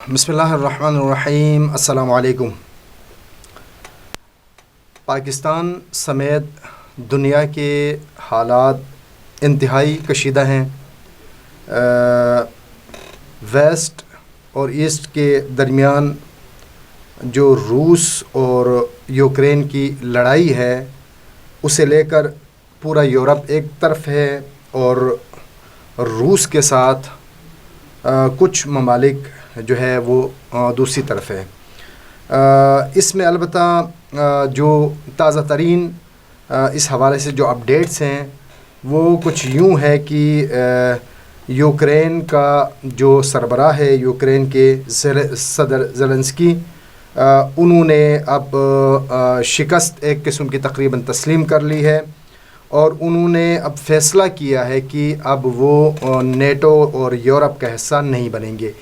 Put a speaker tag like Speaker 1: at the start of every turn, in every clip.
Speaker 1: بسم اللہ الرحمن الرحیم۔ السلام علیکم۔ پاکستان سمیت دنیا کے حالات انتہائی کشیدہ ہیں۔ ویسٹ اور ایسٹ کے درمیان جو روس اور یوکرین کی لڑائی ہے اسے لے کر پورا یورپ ایک طرف ہے اور روس کے ساتھ کچھ ممالک جو ہے وہ دوسری طرف ہے۔ اس میں البتہ جو تازہ ترین اس حوالے سے جو اپڈیٹس ہیں وہ کچھ یوں ہے کہ یوکرین کا جو سربراہ ہے یوکرین کے صدر زیلنسکی، انہوں نے اب شکست ایک قسم کی تقریباً تسلیم کر لی ہے اور انہوں نے اب فیصلہ کیا ہے کہ اب وہ نیٹو اور یورپ کا حصہ نہیں بنیں گے۔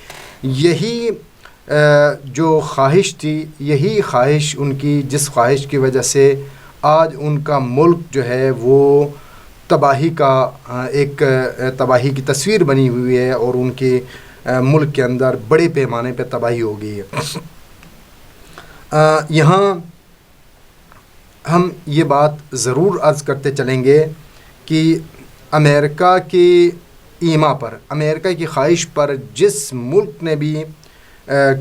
Speaker 1: یہی جو خواہش تھی، یہی خواہش ان کی، جس خواہش کی وجہ سے آج ان کا ملک جو ہے وہ تباہی کا ایک تباہی کی تصویر بنی ہوئی ہے اور ان کے ملک کے اندر بڑے پیمانے پہ تباہی ہو گئی ہے۔ یہاں ہم یہ بات ضرور عرض کرتے چلیں گے کہ امریکہ کی ایما پر، امریکہ کی خواہش پر جس ملک نے بھی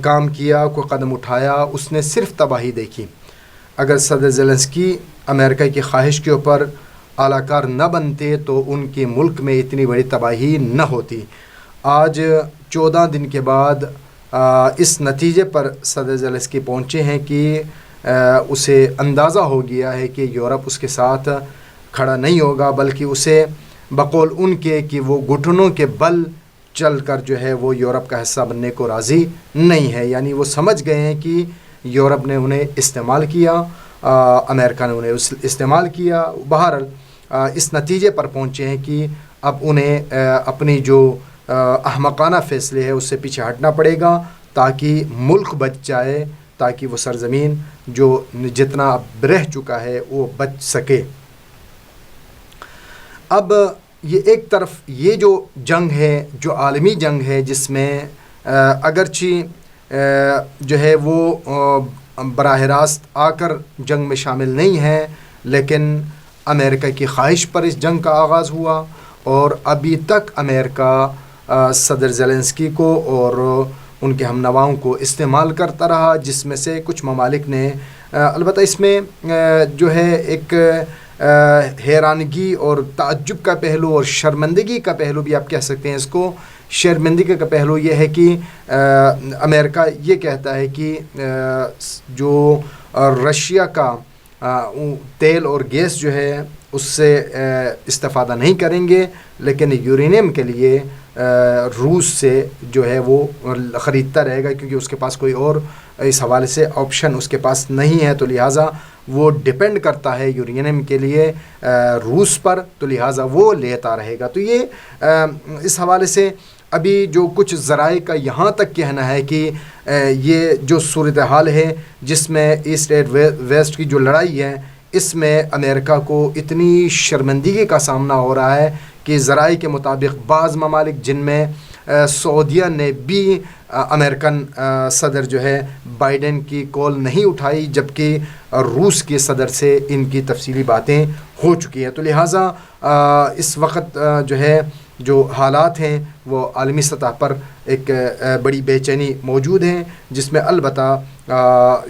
Speaker 1: کام کیا، کوئی قدم اٹھایا، اس نے صرف تباہی دیکھی۔ اگر صدر زیلنسکی امریکہ کی خواہش کے اوپر اعلی کار نہ بنتے تو ان کے ملک میں اتنی بڑی تباہی نہ ہوتی۔ آج 14 دن کے بعد اس نتیجے پر صدر زیلنسکی پہنچے ہیں کہ اسے اندازہ ہو گیا ہے کہ یورپ اس کے ساتھ کھڑا نہیں ہوگا، بلکہ اسے بقول ان کے کہ وہ گھٹنوں کے بل چل کر جو ہے وہ یورپ کا حصہ بننے کو راضی نہیں ہے۔ یعنی وہ سمجھ گئے ہیں کہ یورپ نے انہیں استعمال کیا، امریکہ نے انہیں استعمال کیا۔ بہرحال اس نتیجے پر پہنچے ہیں کہ اب انہیں اپنی جو احمقانہ فیصلے ہے اس سے پیچھے ہٹنا پڑے گا تاکہ ملک بچ جائے، تاکہ وہ سرزمین جو جتنا اب رہ چکا ہے وہ بچ سکے۔ اب یہ ایک طرف یہ جو جنگ ہے، جو عالمی جنگ ہے، جس میں اگرچہ جو ہے وہ براہ راست آ کر جنگ میں شامل نہیں ہے، لیکن امریکہ کی خواہش پر اس جنگ کا آغاز ہوا اور ابھی تک امریکہ صدر زیلنسکی کو اور ان کے ہم نواؤں کو استعمال کرتا رہا، جس میں سے کچھ ممالک نے البتہ اس میں جو ہے ایک حیرانگی اور تعجب کا پہلو اور شرمندگی کا پہلو بھی آپ کہہ سکتے ہیں اس کو۔ شرمندگی کا پہلو یہ ہے کہ امریکہ یہ کہتا ہے کہ جو رشیا کا تیل اور گیس جو ہے اس سے استفادہ نہیں کریں گے، لیکن یورینیم کے لیے روس سے جو ہے وہ خریدتا رہے گا، کیونکہ اس کے پاس کوئی اور اس حوالے سے آپشن اس کے پاس نہیں ہے، تو لہٰذا وہ ڈپینڈ کرتا ہے یورینیم کے لیے روس پر، تو لہٰذا وہ لیتا رہے گا۔ تو یہ اس حوالے سے ابھی جو کچھ ذرائع کا یہاں تک کہنا ہے کہ یہ جو صورتحال ہے جس میں ایسٹ اینڈ ویسٹ کی جو لڑائی ہے، اس میں امریکہ کو اتنی شرمندگی کا سامنا ہو رہا ہے کہ ذرائع کے مطابق بعض ممالک جن میں سعودیہ نے بھی امریکن صدر جو ہے بائیڈن کی کال نہیں اٹھائی، جبکہ روس کے صدر سے ان کی تفصیلی باتیں ہو چکی ہیں۔ تو لہٰذا اس وقت جو ہے جو حالات ہیں وہ عالمی سطح پر ایک بڑی بے چینی موجود ہیں، جس میں البتہ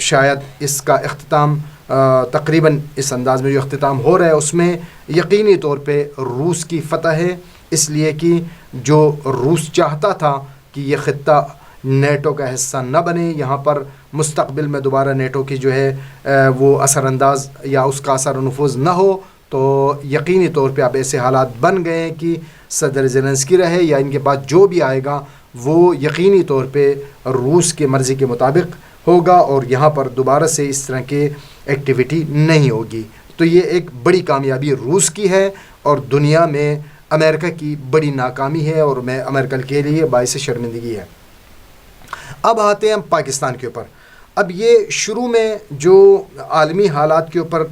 Speaker 1: شاید اس کا اختتام تقریباً اس انداز میں جو اختتام ہو رہا ہے اس میں یقینی طور پہ روس کی فتح ہے، اس لیے کہ جو روس چاہتا تھا کہ یہ خطہ نیٹو کا حصہ نہ بنے، یہاں پر مستقبل میں دوبارہ نیٹو کی جو ہے وہ اثر انداز یا اس کا اثر و نفوذ نہ ہو، تو یقینی طور پہ اب ایسے حالات بن گئے ہیں کہ صدر زیلنسکی رہے یا ان کے بعد جو بھی آئے گا وہ یقینی طور پہ روس کی مرضی کے مطابق ہوگا اور یہاں پر دوبارہ سے اس طرح کی ایکٹیویٹی نہیں ہوگی۔ تو یہ ایک بڑی کامیابی روس کی ہے اور دنیا میں امریکہ کی بڑی ناکامی ہے اور میں امریکہ کے لیے باعث شرمندگی ہے۔ اب آتے ہیں ہم پاکستان کے اوپر۔ اب یہ شروع میں جو عالمی حالات کے اوپر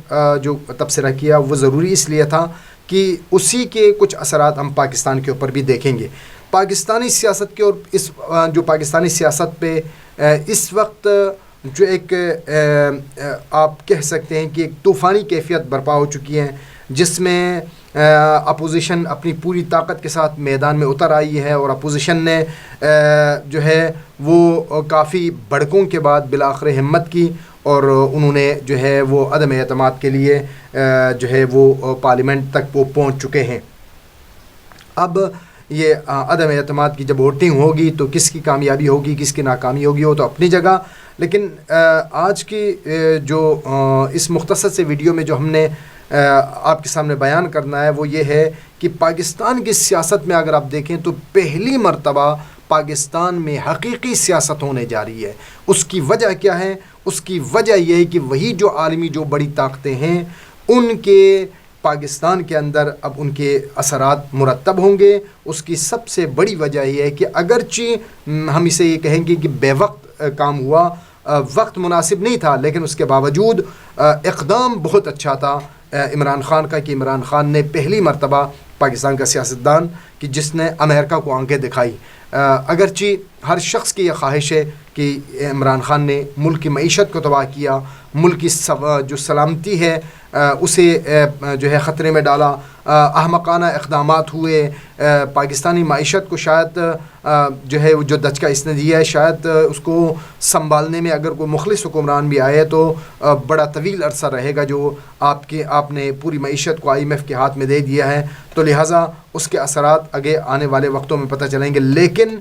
Speaker 1: جو تبصرہ کیا وہ ضروری اس لیے تھا کہ اسی کے کچھ اثرات ہم پاکستان کے اوپر بھی دیکھیں گے۔ پاکستانی سیاست کے اور اس جو پاکستانی سیاست پہ اس وقت جو ایک آپ کہہ سکتے ہیں کہ ایک طوفانی کیفیت برپا ہو چکی ہے، جس میں اپوزیشن اپنی پوری طاقت کے ساتھ میدان میں اتر آئی ہے، اور اپوزیشن نے جو ہے وہ کافی بڑکوں کے بعد بالآخر ہمت کی، اور انہوں نے جو ہے وہ عدم اعتماد کے لیے جو ہے وہ پارلیمنٹ تک وہ پہنچ چکے ہیں۔ اب یہ عدم اعتماد کی جب ووٹنگ ہوگی تو کس کی کامیابی ہوگی کس کی ناکامی ہوگی وہ تو اپنی جگہ، لیکن آج کی جو اس مختصر سے ویڈیو میں جو ہم نے آپ کے سامنے بیان کرنا ہے وہ یہ ہے کہ پاکستان کی سیاست میں اگر آپ دیکھیں تو پہلی مرتبہ پاکستان میں حقیقی سیاست ہونے جا رہی ہے۔ اس کی وجہ کیا ہے؟ اس کی وجہ یہ ہے کہ وہی جو عالمی جو بڑی طاقتیں ہیں ان کے پاکستان کے اندر اب ان کے اثرات مرتب ہوں گے۔ اس کی سب سے بڑی وجہ یہ ہے کہ اگرچہ ہم اسے یہ کہیں گے کہ بے وقت کام ہوا، وقت مناسب نہیں تھا، لیکن اس کے باوجود اقدام بہت اچھا تھا عمران خان کا، کہ عمران خان نے پہلی مرتبہ پاکستان کا سیاستدان کہ جس نے امریکہ کو آنکھیں دکھائی۔ اگرچہ ہر شخص کی یہ خواہش ہے کہ عمران خان نے ملک کی معیشت کو تباہ کیا، ملک کی جو سلامتی ہے اسے جو ہے خطرے میں ڈالا، احمقانہ اقدامات ہوئے، پاکستانی معیشت کو شاید جو ہے جو دھچکا اس نے دیا ہے، شاید اس کو سنبھالنے میں اگر کوئی مخلص حکمران بھی آئے تو بڑا طویل عرصہ رہے گا، جو آپ نے پوری معیشت کو IMF کے ہاتھ میں دے دیا ہے، تو لہٰذا اس کے اثرات آگے آنے والے وقتوں میں پتہ چلیں گے۔ لیکن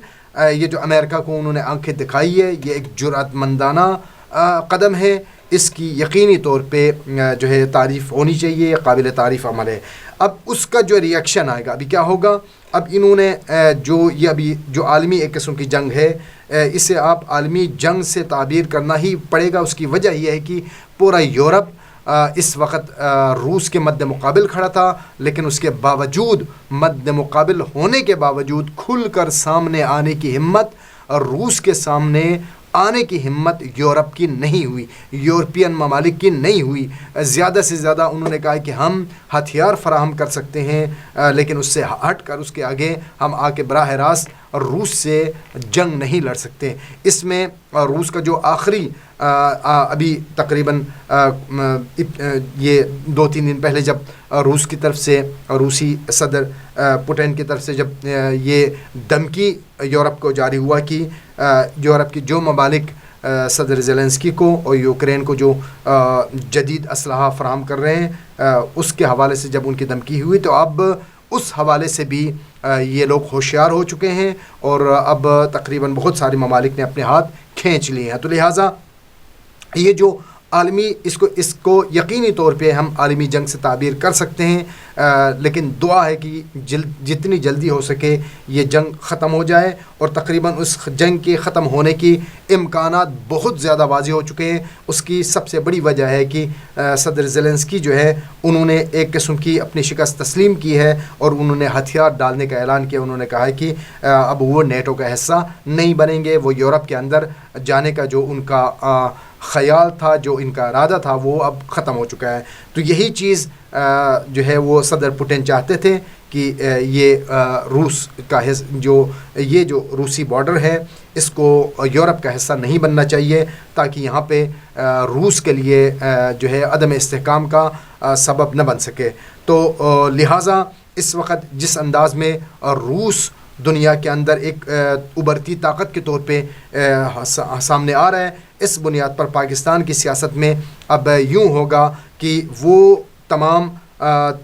Speaker 1: یہ جو امریکہ کو انہوں نے آنکھیں دکھائی ہے یہ ایک جرأت مندانہ قدم ہے، اس کی یقینی طور پہ جو ہے تعریف ہونی چاہیے، قابل تعریف عمل ہے۔ اب اس کا جو ریئیکشن آئے گا ابھی کیا ہوگا؟ اب انہوں نے یہ ابھی جو عالمی ایک قسم کی جنگ ہے اسے آپ عالمی جنگ سے تعبیر کرنا ہی پڑے گا۔ اس کی وجہ یہ ہے کہ پورا یورپ اس وقت روس کے مد مقابل کھڑا تھا، لیکن اس کے باوجود مد مقابل ہونے کے باوجود کھل کر سامنے آنے کی ہمت روس کے سامنے آنے کی ہمت یورپ کی نہیں ہوئی، یورپین ممالک کی نہیں ہوئی۔ زیادہ سے زیادہ انہوں نے کہا کہ ہم ہتھیار فراہم کر سکتے ہیں، لیکن اس سے ہٹ کر اس کے آگے ہم آ کے براہ راست روس سے جنگ نہیں لڑ سکتے۔ اس میں روس کا جو آخری ابھی تقریباً یہ 2-3 دن پہلے جب روس کی طرف سے روسی صدر پوٹین کی طرف سے جب یہ دھمکی یورپ کو جاری ہوا کہ یورپ کی جو ممالک صدر زیلنسکی کو اور یوکرین کو جو جدید اسلحہ فراہم کر رہے ہیں اس کے حوالے سے جب ان کی دھمکی ہوئی تو اب اس حوالے سے بھی یہ لوگ ہوشیار ہو چکے ہیں، اور اب تقریباً بہت سارے ممالک نے اپنے ہاتھ کھینچ لیے ہیں۔ تو لہٰذا یہ جو عالمی اس کو یقینی طور پہ ہم عالمی جنگ سے تعبیر کر سکتے ہیں، لیکن دعا ہے کہ جتنی جلدی ہو سکے یہ جنگ ختم ہو جائے، اور تقریباً اس جنگ کے ختم ہونے کی امکانات بہت زیادہ واضح ہو چکے ہیں۔ اس کی سب سے بڑی وجہ ہے کہ صدر زیلنسکی جو ہے انہوں نے ایک قسم کی اپنی شکست تسلیم کی ہے، اور انہوں نے ہتھیار ڈالنے کا اعلان کیا۔ انہوں نے کہا ہے کہ اب وہ نیٹو کا حصہ نہیں بنیں گے، وہ یورپ کے اندر جانے کا جو ان کا خیال تھا، جو ان کا ارادہ تھا، وہ اب ختم ہو چکا ہے۔ تو یہی چیز جو ہے وہ صدر پوٹین چاہتے تھے کہ یہ روس کا یہ جو روسی بارڈر ہے اس کو یورپ کا حصہ نہیں بننا چاہیے، تاکہ یہاں پہ روس کے لیے جو ہے عدم استحکام کا سبب نہ بن سکے۔ تو لہٰذا اس وقت جس انداز میں روس دنیا کے اندر ایک ابھرتی طاقت کے طور پہ سامنے آ رہا ہے، اس بنیاد پر پاکستان کی سیاست میں اب یوں ہوگا کہ وہ تمام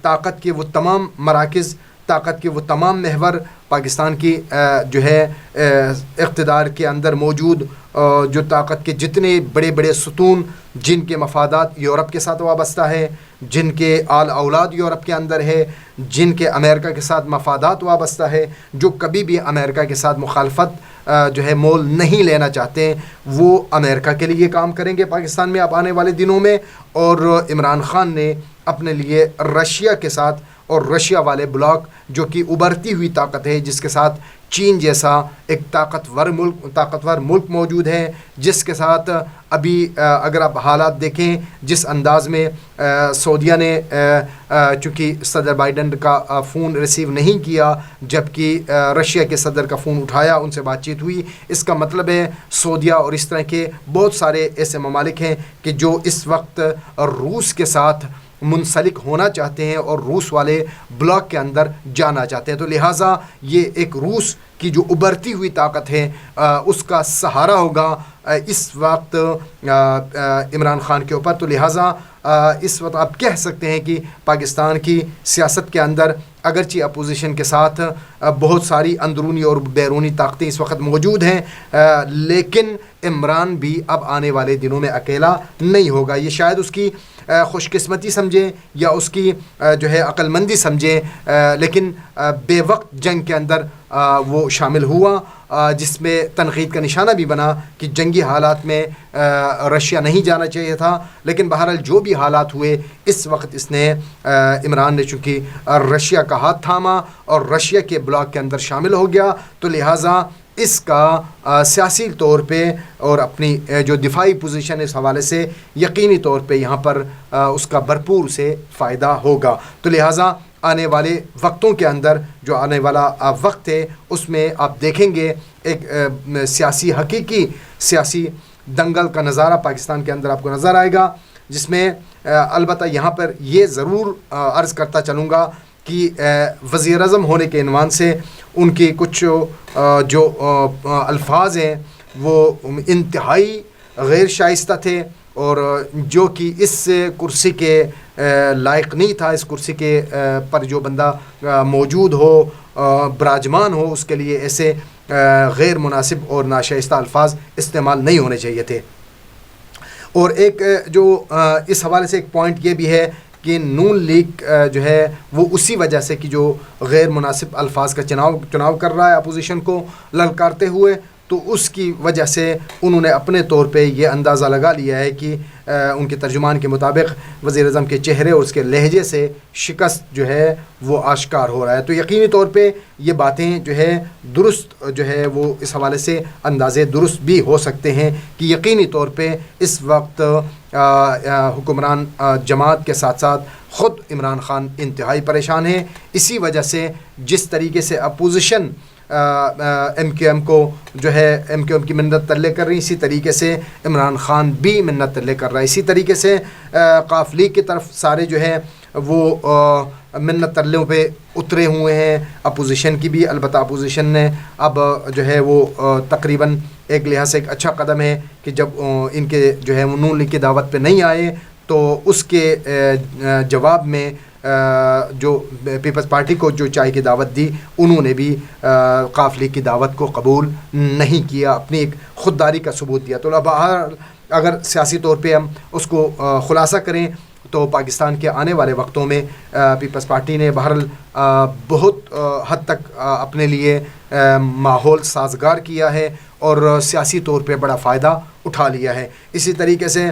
Speaker 1: طاقت کے وہ تمام مراکز، طاقت کے وہ تمام محور پاکستان کی جو ہے اقتدار کے اندر موجود جو طاقت کے جتنے بڑے بڑے ستون جن کے مفادات یورپ کے ساتھ وابستہ ہے، جن کے آل اولاد یورپ کے اندر ہے، جن کے امریکہ کے ساتھ مفادات وابستہ ہے، جو کبھی بھی امریکہ کے ساتھ مخالفت جو ہے مول نہیں لینا چاہتے ہیں، وہ امریکہ کے لیے کام کریں گے پاکستان میں اب آنے والے دنوں میں۔ اور عمران خان نے اپنے لیے رشیا کے ساتھ اور رشیا والے بلاک جو کہ ابھرتی ہوئی طاقت ہے، جس کے ساتھ چین جیسا ایک طاقتور ملک موجود ہے، جس کے ساتھ ابھی اگر آپ حالات دیکھیں جس انداز میں سعودیہ نے چونکہ صدر بائیڈن کا فون ریسیو نہیں کیا، جبکہ رشیا کے صدر کا فون اٹھایا، ان سے بات چیت ہوئی، اس کا مطلب ہے سعودیہ اور اس طرح کے بہت سارے ایسے ممالک ہیں کہ جو اس وقت روس کے ساتھ منسلک ہونا چاہتے ہیں اور روس والے بلاک کے اندر جانا چاہتے ہیں. تو لہٰذا یہ ایک روس کی جو ابھرتی ہوئی طاقت ہے اس کا سہارا ہوگا اس وقت عمران خان کے اوپر. تو لہٰذا اس وقت آپ کہہ سکتے ہیں کہ پاکستان کی سیاست کے اندر اگرچہ اپوزیشن کے ساتھ بہت ساری اندرونی اور بیرونی طاقتیں اس وقت موجود ہیں، لیکن عمران بھی اب آنے والے دنوں میں اکیلا نہیں ہوگا. یہ شاید اس کی خوش قسمتی سمجھیں یا اس کی جو ہے عقل مندی سمجھیں، لیکن بے وقت جنگ کے اندر وہ شامل ہوا، جس میں تنقید کا نشانہ بھی بنا کہ جنگی حالات میں رشیا نہیں جانا چاہیے تھا. لیکن بہرحال جو بھی حالات ہوئے، اس وقت اس نے عمران نے چونکہ رشیا کا ہاتھ تھاما اور رشیا کے بلاک کے اندر شامل ہو گیا، تو لہٰذا اس کا سیاسی طور پہ اور اپنی جو دفاعی پوزیشن اس حوالے سے یقینی طور پہ یہاں پر اس کا بھرپور سے فائدہ ہوگا. تو لہٰذا آنے والے وقتوں کے اندر جو آنے والا وقت ہے اس میں آپ دیکھیں گے ایک حقیقی سیاسی دنگل کا نظارہ پاکستان کے اندر آپ کو نظر آئے گا، جس میں البتہ یہاں پر یہ ضرور عرض کرتا چلوں گا کہ وزیر اعظم ہونے کے عنوان سے ان کے کچھ جو الفاظ ہیں وہ انتہائی غیر شائستہ تھے، اور جو کہ اس کرسی کے لائق نہیں تھا. اس کرسی کے پر جو بندہ موجود ہو، براجمان ہو، اس کے لیے ایسے غیر مناسب اور ناشائستہ الفاظ استعمال نہیں ہونے چاہیے تھے. اور ایک جو اس حوالے سے ایک پوائنٹ یہ بھی ہے کہ نون لیگ جو ہے وہ اسی وجہ سے کہ جو غیر مناسب الفاظ کا چناؤ کر رہا ہے اپوزیشن کو للکارتے ہوئے، تو اس کی وجہ سے انہوں نے اپنے طور پہ یہ اندازہ لگا لیا ہے کہ ان کے ترجمان کے مطابق وزیر اعظم کے چہرے اور اس کے لہجے سے شکست جو ہے وہ آشکار ہو رہا ہے. تو یقینی طور پہ یہ باتیں جو ہے درست جو ہے وہ اس حوالے سے اندازے درست بھی ہو سکتے ہیں کہ یقینی طور پہ اس وقت حکمران جماعت کے ساتھ ساتھ خود عمران خان انتہائی پریشان ہیں. اسی وجہ سے جس طریقے سے اپوزیشن ایم کیو ایم کو جو ہے ایم کیو ایم کی منت تلے کر رہی، اسی طریقے سے عمران خان بھی منت تلے کر رہا ہے. اسی طریقے سے قاف لیگ کی طرف سارے جو ہے وہ منت تلوں پہ اترے ہوئے ہیں، اپوزیشن کی بھی. البتہ اپوزیشن نے اب جو ہے وہ تقریباً ایک لحاظ سے ایک اچھا قدم ہے کہ جب ان کے جو ہے نون لیگ کی دعوت پہ نہیں آئے تو اس کے جواب میں جو پیپلز پارٹی کو جو چائے کی دعوت دی، انہوں نے بھی قاف لیگ کی دعوت کو قبول نہیں کیا، اپنی ایک خودداری کا ثبوت دیا. تو اگر سیاسی طور پہ ہم اس کو خلاصہ کریں تو پاکستان کے آنے والے وقتوں میں پیپلز پارٹی نے بہرحال بہت حد تک اپنے لیے ماحول سازگار کیا ہے اور سیاسی طور پہ بڑا فائدہ اٹھا لیا ہے. اسی طریقے سے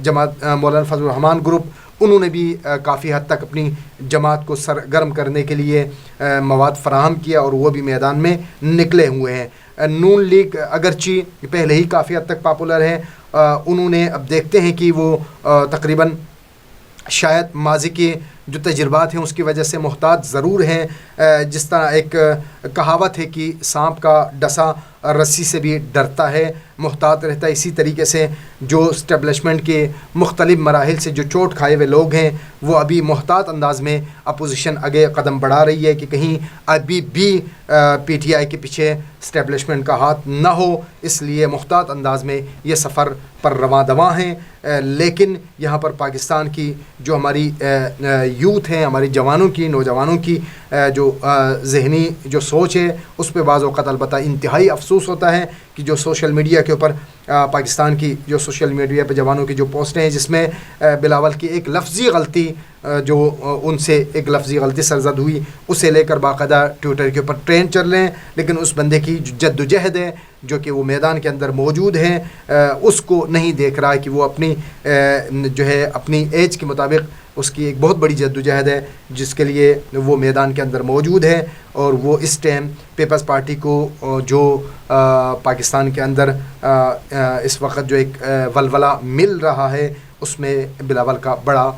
Speaker 1: جماعت مولانا فضل الرحمان گروپ، انہوں نے بھی کافی حد تک اپنی جماعت کو سرگرم کرنے کے لیے مواد فراہم کیا اور وہ بھی میدان میں نکلے ہوئے ہیں. نون لیگ اگرچہ پہلے ہی کافی حد تک پاپولر ہے، انہوں نے اب دیکھتے ہیں کہ وہ تقریباً شاید ماضی کے جو تجربات ہیں اس کی وجہ سے محتاط ضرور ہیں. جس طرح ایک کہاوت ہے کہ سانپ کا ڈسا رسی سے بھی ڈرتا ہے، محتاط رہتا ہے. اسی طریقے سے جو اسٹیبلشمنٹ کے مختلف مراحل سے جو چوٹ کھائے ہوئے لوگ ہیں وہ ابھی محتاط انداز میں اپوزیشن آگے قدم بڑھا رہی ہے کہ کہیں ابھی بھی پی ٹی آئی کے پیچھے اسٹیبلشمنٹ کا ہاتھ نہ ہو، اس لیے محتاط انداز میں یہ سفر پر رواں دواں ہیں. لیکن یہاں پر پاکستان کی جو ہماری یوتھ ہیں، ہماری جوانوں کی، نوجوانوں کی جو ذہنی جو سوچ ہے اس پہ بعض اوقات البتہ انتہائی افسوس ہوتا ہے کہ جو سوشل میڈیا کے اوپر پاکستان کی جو سوشل میڈیا پہ جوانوں کی جو پوسٹیں ہیں جس میں بلاول کی ایک لفظی غلطی جو ان سے ایک لفظی غلطی سرزد ہوئی، اسے لے کر باقاعدہ ٹویٹر کے اوپر ٹرینڈ چل رہے ہیں. لیکن اس بندے کی جو جد و جہد ہے جو کہ وہ میدان کے اندر موجود ہے، اس کو نہیں دیکھ رہا ہے کہ وہ اپنی جو ہے اپنی ایج کے مطابق اس کی ایک بہت بڑی جدوجہد ہے جس کے لیے وہ میدان کے اندر موجود ہے، اور وہ اس ٹائم پیپلز پارٹی کو جو پاکستان کے اندر اس وقت جو ایک ولولہ مل رہا ہے اس میں بلاول کا بڑا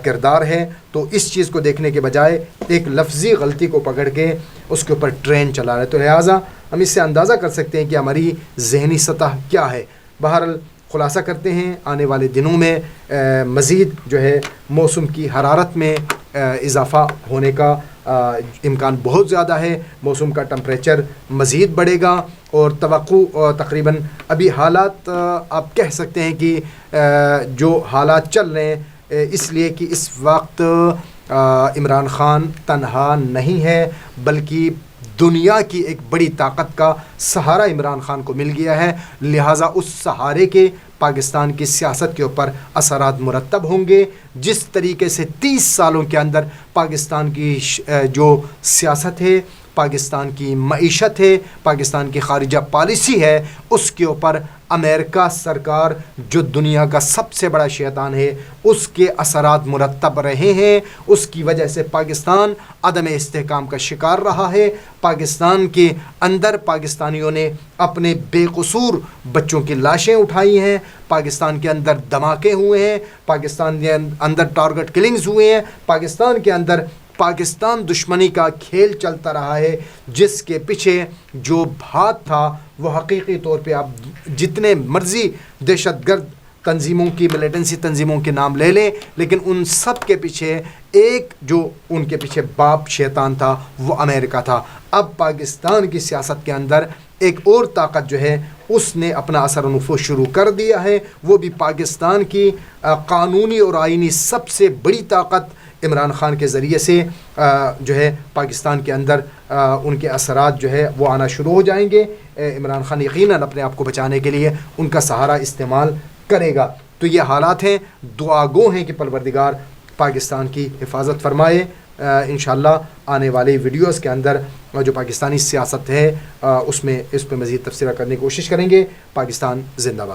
Speaker 1: کردار ہے۔ تو اس چیز کو دیکھنے کے بجائے ایک لفظی غلطی کو پکڑ کے اس کے اوپر ٹرین چلا رہے، تو لہٰذا ہم اس سے اندازہ کر سکتے ہیں کہ ہماری ذہنی سطح کیا ہے۔ بہرحال خلاصہ کرتے ہیں، آنے والے دنوں میں مزید جو ہے موسم کی حرارت میں اضافہ ہونے کا امکان بہت زیادہ ہے، موسم کا ٹمپریچر مزید بڑھے گا، اور توقع تقریباً ابھی حالات آپ کہہ سکتے ہیں کہ جو حالات چل رہے ہیں اس لیے کہ اس وقت عمران خان تنہا نہیں ہے، بلکہ دنیا کی ایک بڑی طاقت کا سہارا عمران خان کو مل گیا ہے، لہٰذا اس سہارے کے پاکستان کی سیاست کے اوپر اثرات مرتب ہوں گے۔ جس طریقے سے 30 سالوں کے اندر پاکستان کی جو سیاست ہے، پاکستان کی معیشت ہے، پاکستان کی خارجہ پالیسی ہے، اس کے اوپر امریکہ سرکار جو دنیا کا سب سے بڑا شیطان ہے اس کے اثرات مرتب رہے ہیں، اس کی وجہ سے پاکستان عدم استحکام کا شکار رہا ہے۔ پاکستان کے اندر پاکستانیوں نے اپنے بے قصور بچوں کی لاشیں اٹھائی ہیں، پاکستان کے اندر دھماکے ہوئے ہیں، پاکستان کے اندر ٹارگٹ کلنگز ہوئے ہیں، پاکستان کے اندر پاکستان دشمنی کا کھیل چلتا رہا ہے، جس کے پیچھے جو بھات تھا وہ حقیقی طور پہ آپ جتنے مرضی دہشت گرد تنظیموں کی ملیٹنسی تنظیموں کے نام لے لیں، لیکن ان سب کے پیچھے ایک جو ان کے پیچھے باپ شیطان تھا وہ امریکہ تھا۔ اب پاکستان کی سیاست کے اندر ایک اور طاقت جو ہے اس نے اپنا اثر و نفوذ شروع کر دیا ہے، وہ بھی پاکستان کی قانونی اور آئینی سب سے بڑی طاقت عمران خان کے ذریعے سے جو ہے پاکستان کے اندر ان کے اثرات جو ہے وہ آنا شروع ہو جائیں گے۔ عمران خان یقیناً اپنے آپ کو بچانے کے لیے ان کا سہارا استعمال کرے گا۔ تو یہ حالات ہیں، دعا گو ہیں کہ پروردگار پاکستان کی حفاظت فرمائے۔ انشاءاللہ آنے والے ویڈیوز کے اندر جو پاکستانی سیاست ہے اس پہ مزید تبصرہ کرنے کی کوشش کریں گے۔ پاکستان زندہ باد۔